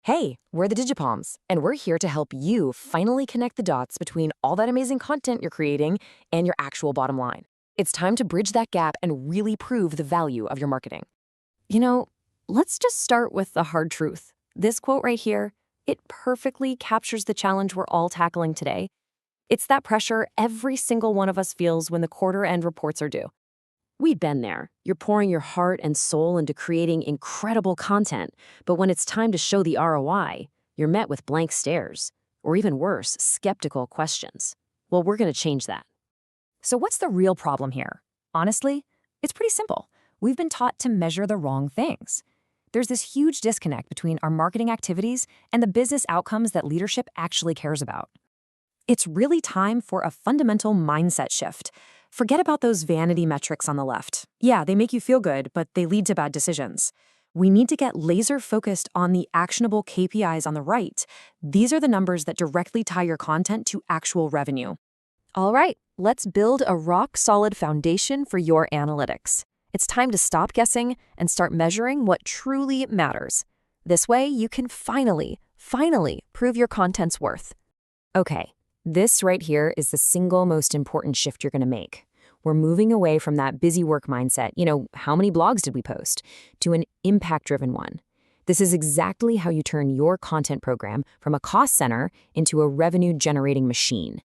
Hey, we're the Digipalms, and we're here to help you finally connect the dots between all that amazing content you're creating and your actual bottom line. It's time to bridge that gap and really prove the value of your marketing. You know, let's just start with the hard truth. This quote right here, it perfectly captures the challenge we're all tackling today. It's that pressure every single one of us feels when the quarter end reports are due. We've been there. You're pouring your heart and soul into creating incredible content, but when it's time to show the ROI, you're met with blank stares, or even worse, skeptical questions. Well, we're going to change that. So what's the real problem here? Honestly, it's pretty simple. We've been taught to measure the wrong things. There's this huge disconnect between our marketing activities and the business outcomes that leadership actually cares about. It's really time for a fundamental mindset shift. Forget about those vanity metrics on the left. Yeah, they make you feel good, but they lead to bad decisions. We need to get laser-focused on the actionable KPIs on the right. These are the numbers that directly tie your content to actual revenue. All right, let's build a rock-solid foundation for your analytics. It's time to stop guessing and start measuring what truly matters. This way, you can finally prove your content's worth. Okay. This right here is the single most important shift you're going to make. We're moving away from that busy work mindset, how many blogs did we post, to an impact-driven one. This is exactly how you turn your content program from a cost center into a revenue-generating machine.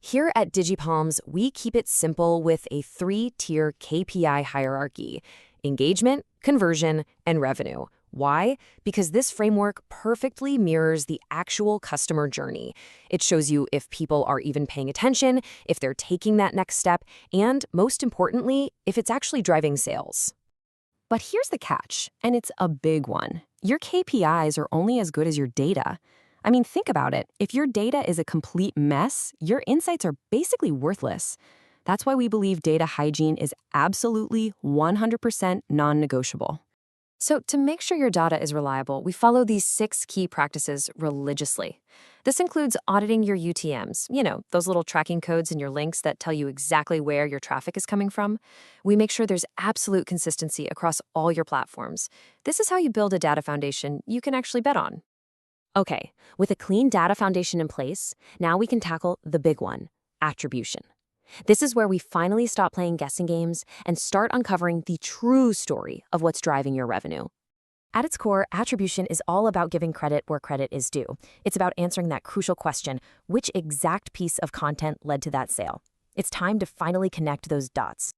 Here at Digipalms, we keep it simple with a 3-tier KPI hierarchy: engagement, conversion, and revenue. Why? Because this framework perfectly mirrors the actual customer journey. It shows you if people are even paying attention, if they're taking that next step, and most importantly, if it's actually driving sales. But here's the catch, and it's a big one. Your KPIs are only as good as your data. I mean, think about it. If your data is a complete mess, your insights are basically worthless. That's why we believe data hygiene is absolutely 100% non-negotiable. So to make sure your data is reliable, we follow these 6 key practices religiously. This includes auditing your UTMs, those little tracking codes in your links that tell you exactly where your traffic is coming from. We make sure there's absolute consistency across all your platforms. This is how you build a data foundation you can actually bet on. Okay, with a clean data foundation in place, now we can tackle the big one: attribution. This is where we finally stop playing guessing games and start uncovering the true story of what's driving your revenue. At its core, attribution is all about giving credit where credit is due. It's about answering that crucial question: which exact piece of content led to that sale? It's time to finally connect those dots.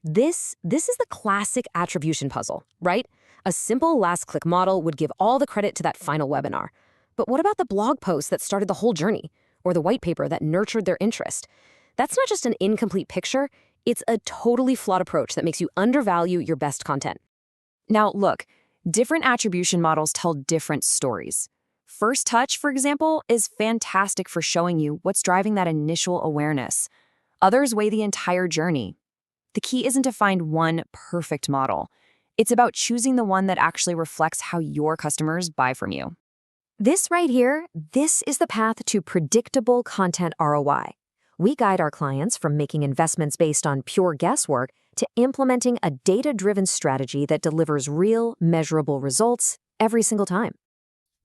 This is the classic attribution puzzle, right? A simple last-click model would give all the credit to that final webinar. But what about the blog post that started the whole journey, or the white paper that nurtured their interest? That's not just an incomplete picture, it's a totally flawed approach that makes you undervalue your best content. Now look, different attribution models tell different stories. First Touch, for example, is fantastic for showing you what's driving that initial awareness. Others weigh the entire journey. The key isn't to find one perfect model. It's about choosing the one that actually reflects how your customers buy from you. This right here, this is the path to predictable content ROI. We guide our clients from making investments based on pure guesswork to implementing a data-driven strategy that delivers real, measurable results every single time.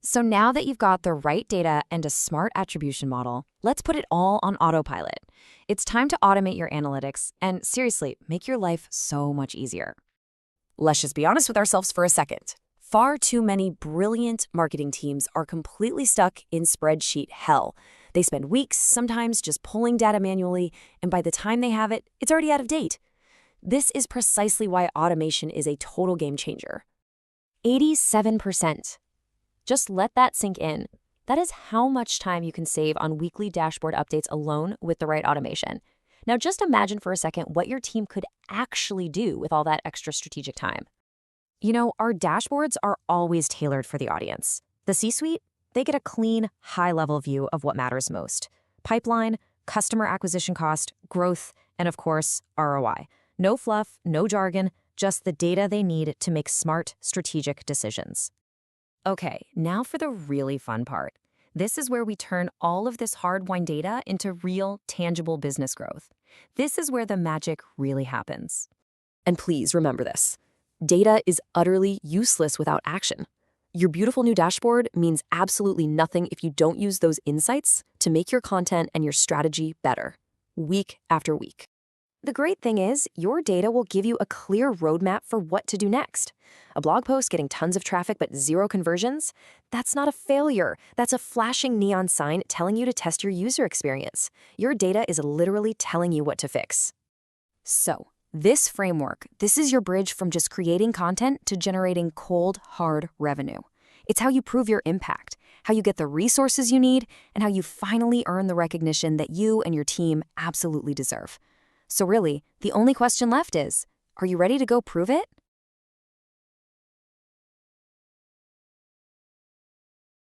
So now that you've got the right data and a smart attribution model, let's put it all on autopilot. It's time to automate your analytics and, seriously, make your life so much easier. Let's just be honest with ourselves for a second. Far too many brilliant marketing teams are completely stuck in spreadsheet hell. They spend weeks, sometimes just pulling data manually, and by the time they have it, it's already out of date. This is precisely why automation is a total game changer. 87%. Just let that sink in. That is how much time you can save on weekly dashboard updates alone with the right automation. Now just imagine for a second what your team could actually do with all that extra strategic time. Our dashboards are always tailored for the audience. The C-suite, they get a clean, high-level view of what matters most: pipeline, customer acquisition cost, growth, and of course, ROI. No fluff, no jargon, just the data they need to make smart, strategic decisions. Okay, now for the really fun part. This is where we turn all of this hard-won data into real, tangible business growth. This is where the magic really happens. And please remember this. Data is utterly useless without action. Your beautiful new dashboard means absolutely nothing if you don't use those insights to make your content and your strategy better, week after week. The great thing is, your data will give you a clear roadmap for what to do next. A blog post getting tons of traffic but zero conversions? That's not a failure. That's a flashing neon sign telling you to test your user experience. Your data is literally telling you what to fix. So, this framework, this is your bridge from just creating content to generating cold, hard revenue. It's how you prove your impact, how you get the resources you need, and how you finally earn the recognition that you and your team absolutely deserve. So really, the only question left is, are you ready to go prove it?